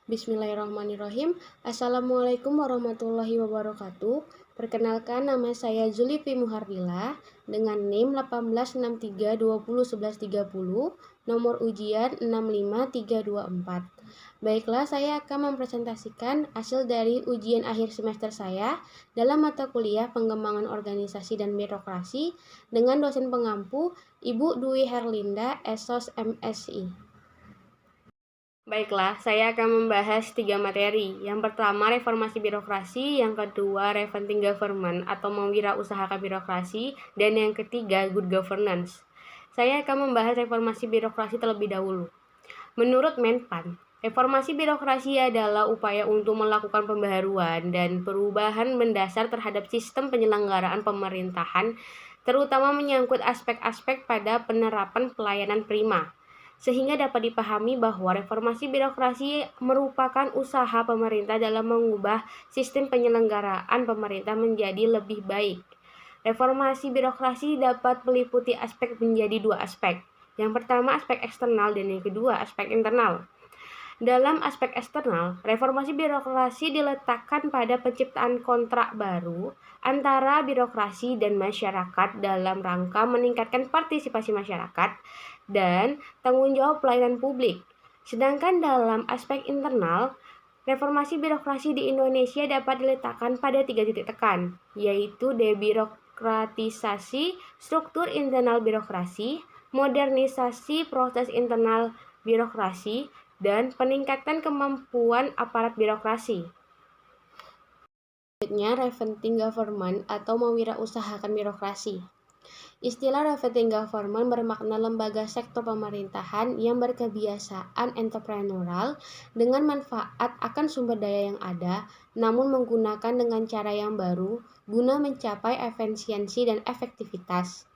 Bismillahirrahmanirrahim. Assalamualaikum warahmatullahi wabarakatuh. Perkenalkan, nama saya Zulfi Muhardila dengan NIM 1863201130, nomor ujian 655324. Baiklah, saya akan mempresentasikan hasil dari ujian akhir semester saya dalam mata kuliah Pengembangan Organisasi dan Birokrasi dengan dosen pengampu Ibu Dwi Herlinda, Esos MSI. Baiklah, saya akan membahas 3 materi. Yang pertama, reformasi birokrasi, yang kedua, revamping government atau mewirausahakan birokrasi, dan yang ketiga, good governance. Saya akan membahas reformasi birokrasi terlebih dahulu. Menurut Menpan, reformasi birokrasi adalah upaya untuk melakukan pembaharuan dan perubahan mendasar terhadap sistem penyelenggaraan pemerintahan, terutama menyangkut aspek-aspek pada penerapan pelayanan prima, sehingga dapat dipahami bahwa reformasi birokrasi merupakan usaha pemerintah dalam mengubah sistem penyelenggaraan pemerintah menjadi lebih baik. Reformasi birokrasi dapat meliputi aspek menjadi 2 aspek. Yang pertama aspek eksternal dan yang kedua aspek internal. Dalam aspek eksternal, reformasi birokrasi diletakkan pada penciptaan kontrak baru antara birokrasi dan masyarakat dalam rangka meningkatkan partisipasi masyarakat dan tanggung jawab pelayanan publik. Sedangkan dalam aspek internal, reformasi birokrasi di Indonesia dapat diletakkan pada 3 titik tekan, yaitu debirokratisasi struktur internal birokrasi, modernisasi proses internal birokrasi, dan peningkatan kemampuan aparat birokrasi. Selanjutnya, revamping government atau mewirausahakan birokrasi. Istilah revamping government bermakna lembaga sektor pemerintahan yang berkebiasaan entrepreneurial dengan manfaat akan sumber daya yang ada, namun menggunakan dengan cara yang baru guna mencapai efisiensi dan efektivitas.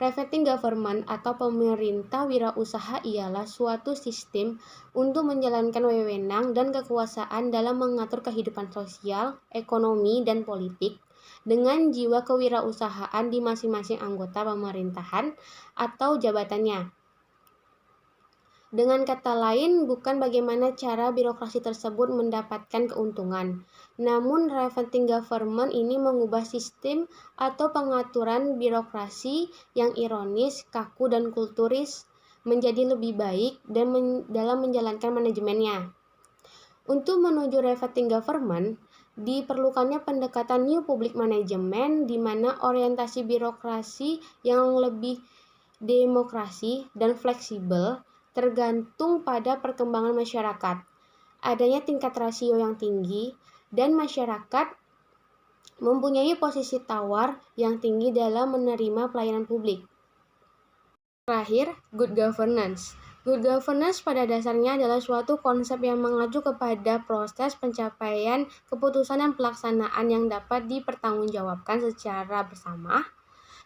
Revamping government atau pemerintah wirausaha ialah suatu sistem untuk menjalankan wewenang dan kekuasaan dalam mengatur kehidupan sosial, ekonomi, dan politik dengan jiwa kewirausahaan di masing-masing anggota pemerintahan atau jabatannya. Dengan kata lain, bukan bagaimana cara birokrasi tersebut mendapatkan keuntungan, namun revamping government ini mengubah sistem atau pengaturan birokrasi yang ironis, kaku, dan kulturis menjadi lebih baik dan dalam menjalankan manajemennya. Untuk menuju revamping government, diperlukannya pendekatan New Public Management di mana orientasi birokrasi yang lebih demokrasi dan fleksibel tergantung pada perkembangan masyarakat, adanya tingkat rasio yang tinggi, dan masyarakat mempunyai posisi tawar yang tinggi dalam menerima pelayanan publik. Terakhir, good governance. Good governance pada dasarnya adalah suatu konsep yang mengacu kepada proses pencapaian keputusan dan pelaksanaan yang dapat dipertanggungjawabkan secara bersama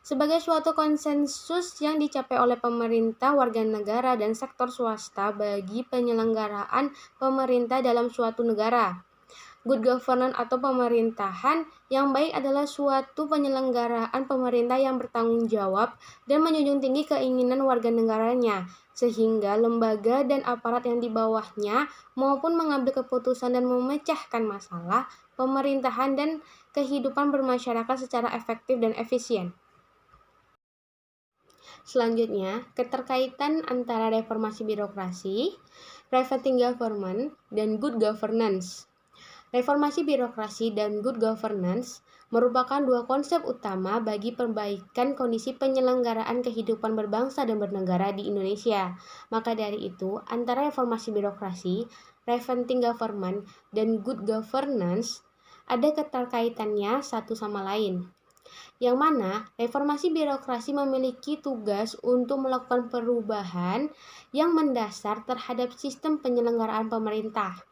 sebagai suatu konsensus yang dicapai oleh pemerintah, warga negara, dan sektor swasta bagi penyelenggaraan pemerintah dalam suatu negara. Good governance atau pemerintahan yang baik adalah suatu penyelenggaraan pemerintah yang bertanggung jawab dan menjunjung tinggi keinginan warga negaranya, sehingga lembaga dan aparat yang di bawahnya maupun mengambil keputusan dan memecahkan masalah pemerintahan dan kehidupan bermasyarakat secara efektif dan efisien. Selanjutnya, keterkaitan antara reformasi birokrasi, revamping government, dan good governance. Reformasi birokrasi dan good governance merupakan 2 konsep utama bagi perbaikan kondisi penyelenggaraan kehidupan berbangsa dan bernegara di Indonesia. Maka dari itu, antara reformasi birokrasi, revamping government, dan good governance ada keterkaitannya satu sama lain, yang mana reformasi birokrasi memiliki tugas untuk melakukan perubahan yang mendasar terhadap sistem penyelenggaraan pemerintah.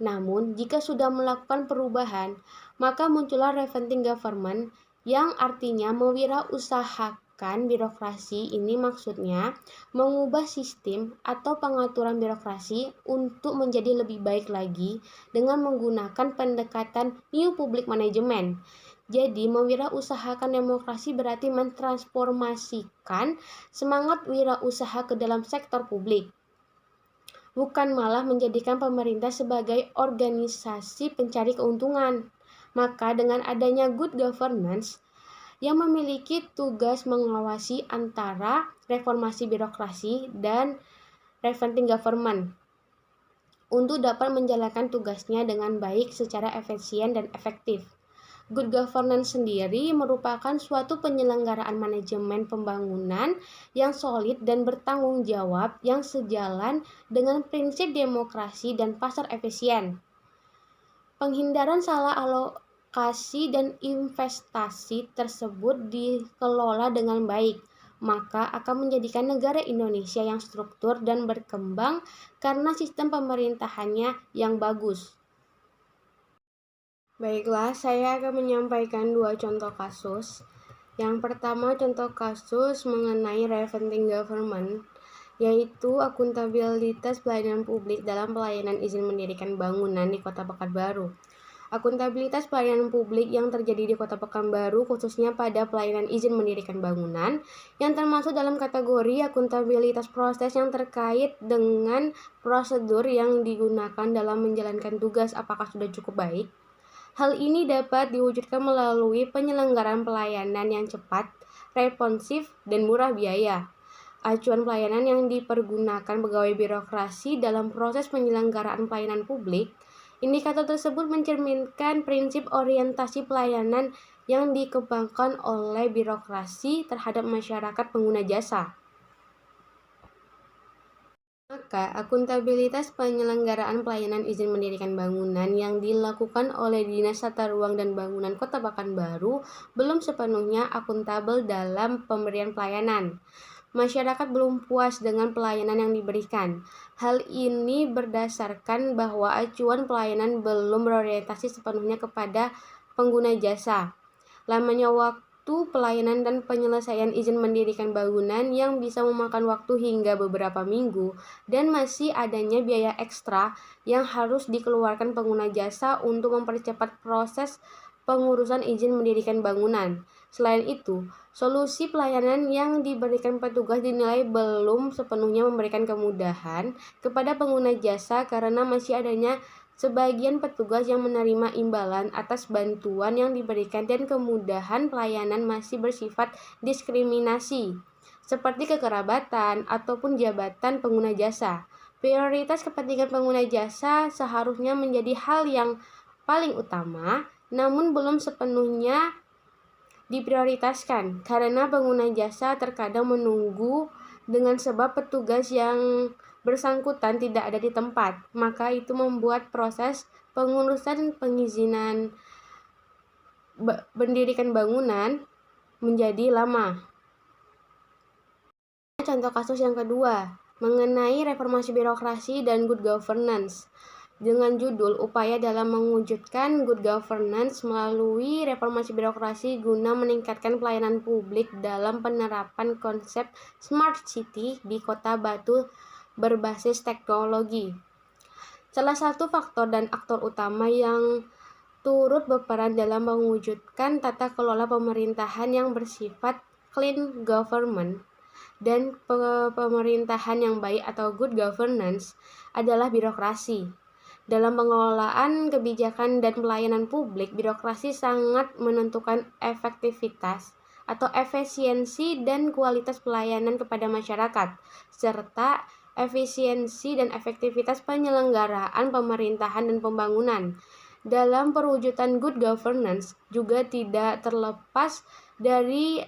Namun, jika sudah melakukan perubahan, maka muncullah revamping government yang artinya mewirausahakan birokrasi. Ini maksudnya mengubah sistem atau pengaturan birokrasi untuk menjadi lebih baik lagi dengan menggunakan pendekatan New Public Management. Jadi, mewirausahakan demokrasi berarti mentransformasikan semangat wirausaha ke dalam sektor publik. bukan malah menjadikan pemerintah sebagai organisasi pencari keuntungan. Maka dengan adanya good governance yang memiliki tugas mengawasi antara reformasi birokrasi dan preventing government untuk dapat menjalankan tugasnya dengan baik secara efisien dan efektif. Good governance sendiri merupakan suatu penyelenggaraan manajemen pembangunan yang solid dan bertanggung jawab yang sejalan dengan prinsip demokrasi dan pasar efisien. Penghindaran salah alokasi dan investasi tersebut dikelola dengan baik, maka akan menjadikan negara Indonesia yang struktur dan berkembang karena sistem pemerintahannya yang bagus. Baiklah, saya akan menyampaikan dua contoh kasus. Yang pertama, contoh kasus mengenai preventing government, yaitu akuntabilitas pelayanan publik dalam pelayanan izin mendirikan bangunan di Kota Pekanbaru. Akuntabilitas pelayanan publik yang terjadi di Kota Pekanbaru khususnya pada pelayanan izin mendirikan bangunan yang termasuk dalam kategori akuntabilitas proses yang terkait dengan prosedur yang digunakan dalam menjalankan tugas apakah sudah cukup baik. Hal ini dapat diwujudkan melalui penyelenggaraan pelayanan yang cepat, responsif, dan murah biaya. Acuan pelayanan yang dipergunakan pegawai birokrasi dalam proses penyelenggaraan pelayanan publik. Indikator tersebut mencerminkan prinsip orientasi pelayanan yang dikembangkan oleh birokrasi terhadap masyarakat pengguna jasa. Maka, akuntabilitas penyelenggaraan pelayanan izin mendirikan bangunan yang dilakukan oleh Dinas Tata Ruang dan Bangunan Kota Pekanbaru belum sepenuhnya akuntabel dalam pemberian pelayanan. Masyarakat belum puas dengan pelayanan yang diberikan. Hal ini berdasarkan bahwa acuan pelayanan belum berorientasi sepenuhnya kepada pengguna jasa. Lamanya waktu pelayanan dan penyelesaian izin mendirikan bangunan yang bisa memakan waktu hingga beberapa minggu, dan masih adanya biaya ekstra yang harus dikeluarkan pengguna jasa untuk mempercepat proses pengurusan izin mendirikan bangunan. Selain itu, solusi pelayanan yang diberikan petugas dinilai belum sepenuhnya memberikan kemudahan kepada pengguna jasa karena masih adanya sebagian petugas yang menerima imbalan atas bantuan yang diberikan dan kemudahan pelayanan masih bersifat diskriminasi, seperti kekerabatan ataupun jabatan pengguna jasa. Prioritas kepentingan pengguna jasa seharusnya menjadi hal yang paling utama, namun belum sepenuhnya diprioritaskan karena pengguna jasa terkadang menunggu dengan sebab petugas yang bersangkutan tidak ada di tempat, maka itu membuat proses pengurusan pengizinan mendirikan bangunan menjadi lama. Contoh kasus yang kedua, mengenai reformasi birokrasi dan good governance. Dengan judul Upaya dalam mewujudkan good governance melalui reformasi birokrasi guna meningkatkan pelayanan publik dalam penerapan konsep smart city di Kota Batu berbasis teknologi. Salah satu faktor dan aktor utama yang turut berperan dalam mewujudkan tata kelola pemerintahan yang bersifat clean government dan pemerintahan yang baik atau good governance adalah birokrasi. Dalam pengelolaan kebijakan dan pelayanan publik, birokrasi sangat menentukan efektivitas atau efisiensi dan kualitas pelayanan kepada masyarakat, serta efisiensi dan efektivitas penyelenggaraan pemerintahan dan pembangunan. Dalam perwujudan good governance juga tidak terlepas dari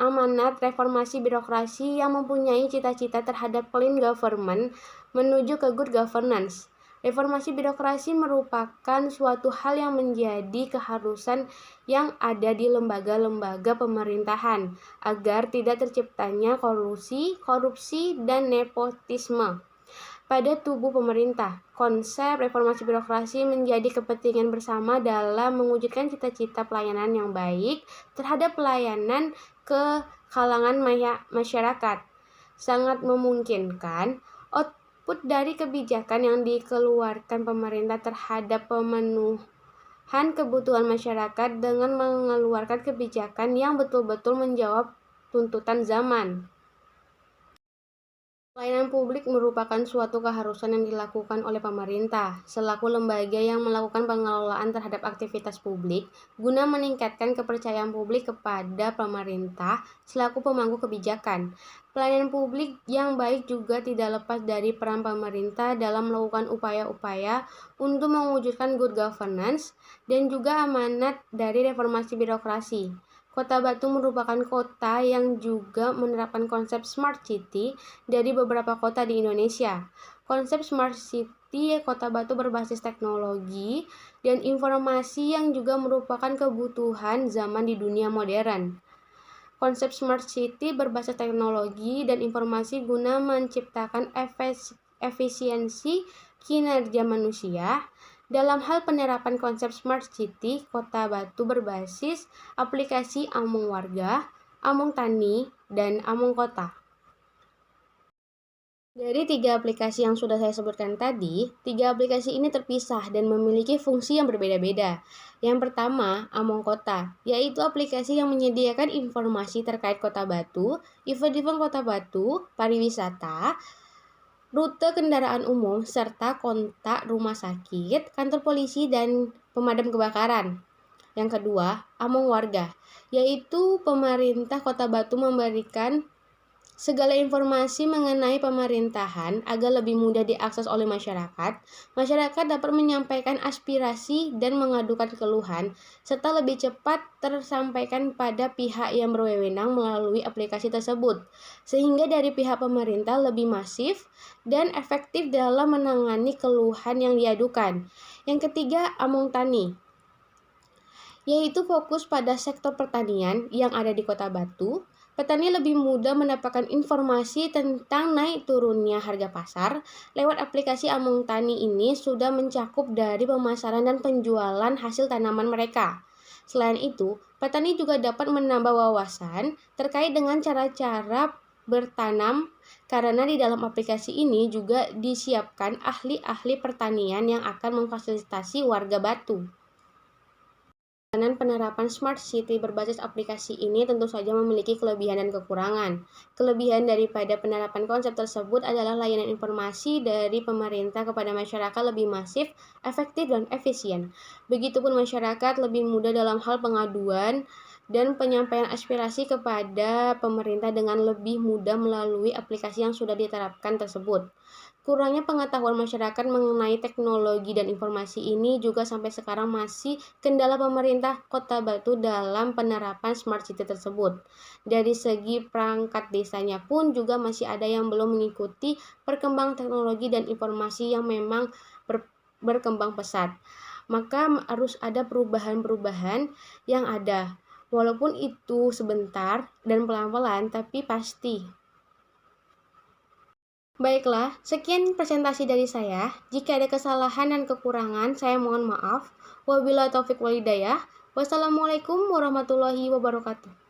amanat reformasi birokrasi yang mempunyai cita-cita terhadap clean government menuju ke good governance. Reformasi birokrasi merupakan suatu hal yang menjadi keharusan yang ada di lembaga-lembaga pemerintahan agar tidak terciptanya korupsi, dan nepotisme pada tubuh pemerintah. Konsep reformasi birokrasi menjadi kepentingan bersama dalam mewujudkan cita-cita pelayanan yang baik terhadap pelayanan ke kalangan masyarakat. Sangat memungkinkan output dari kebijakan yang dikeluarkan pemerintah terhadap pemenuhan kebutuhan masyarakat dengan mengeluarkan kebijakan yang betul-betul menjawab tuntutan zaman. Pelayanan publik merupakan suatu keharusan yang dilakukan oleh pemerintah selaku lembaga yang melakukan pengelolaan terhadap aktivitas publik guna meningkatkan kepercayaan publik kepada pemerintah selaku pemangku kebijakan. Pelayanan publik yang baik juga tidak lepas dari peran pemerintah dalam melakukan upaya-upaya untuk mewujudkan good governance dan juga amanat dari reformasi birokrasi. Kota Batu merupakan kota yang juga menerapkan konsep Smart City dari beberapa kota di Indonesia. Konsep Smart City Kota Batu berbasis teknologi dan informasi yang juga merupakan kebutuhan zaman di dunia modern. Konsep Smart City berbasis teknologi dan informasi guna menciptakan efisiensi kinerja manusia. Dalam hal penerapan konsep Smart City, Kota Batu berbasis aplikasi Among Warga, Among Tani, dan Among Kota. Dari 3 aplikasi yang sudah saya sebutkan tadi, 3 aplikasi ini terpisah dan memiliki fungsi yang berbeda-beda. Yang pertama, Among Kota, yaitu aplikasi yang menyediakan informasi terkait Kota Batu, event-event Kota Batu, pariwisata, rute kendaraan umum, serta kontak rumah sakit, kantor polisi, dan pemadam kebakaran. Yang kedua, Among Warga, yaitu pemerintah Kota Batu memberikan segala informasi mengenai pemerintahan agar lebih mudah diakses oleh masyarakat. Masyarakat dapat menyampaikan aspirasi dan mengadukan keluhan, serta lebih cepat tersampaikan pada pihak yang berwenang melalui aplikasi tersebut, sehingga dari pihak pemerintah lebih masif dan efektif dalam menangani keluhan yang diadukan. Yang ketiga, Among Tani, yaitu fokus pada sektor pertanian yang ada di Kota Batu. Petani lebih mudah mendapatkan informasi tentang naik turunnya harga pasar. Lewat aplikasi Among Tani ini sudah mencakup dari pemasaran dan penjualan hasil tanaman mereka. Selain itu, petani juga dapat menambah wawasan terkait dengan cara-cara bertanam karena di dalam aplikasi ini juga disiapkan ahli-ahli pertanian yang akan memfasilitasi warga Batu. Penerapan Smart City berbasis aplikasi ini tentu saja memiliki kelebihan dan kekurangan. Kelebihan daripada penerapan konsep tersebut adalah layanan informasi dari pemerintah kepada masyarakat lebih masif, efektif, dan efisien. Begitupun masyarakat lebih mudah dalam hal pengaduan dan penyampaian aspirasi kepada pemerintah dengan lebih mudah melalui aplikasi yang sudah diterapkan tersebut. Kurangnya pengetahuan masyarakat mengenai teknologi dan informasi ini juga sampai sekarang masih kendala pemerintah Kota Batu dalam penerapan Smart City tersebut. Dari segi perangkat desanya pun juga masih ada yang belum mengikuti perkembangan teknologi dan informasi yang memang berkembang pesat. Maka harus ada perubahan-perubahan yang ada. Walaupun itu sebentar dan pelan-pelan, tapi pasti. Baiklah, sekian presentasi dari saya. Jika ada kesalahan dan kekurangan, saya mohon maaf. Wabillahi taufik wal hidayah. Wassalamualaikum warahmatullahi wabarakatuh.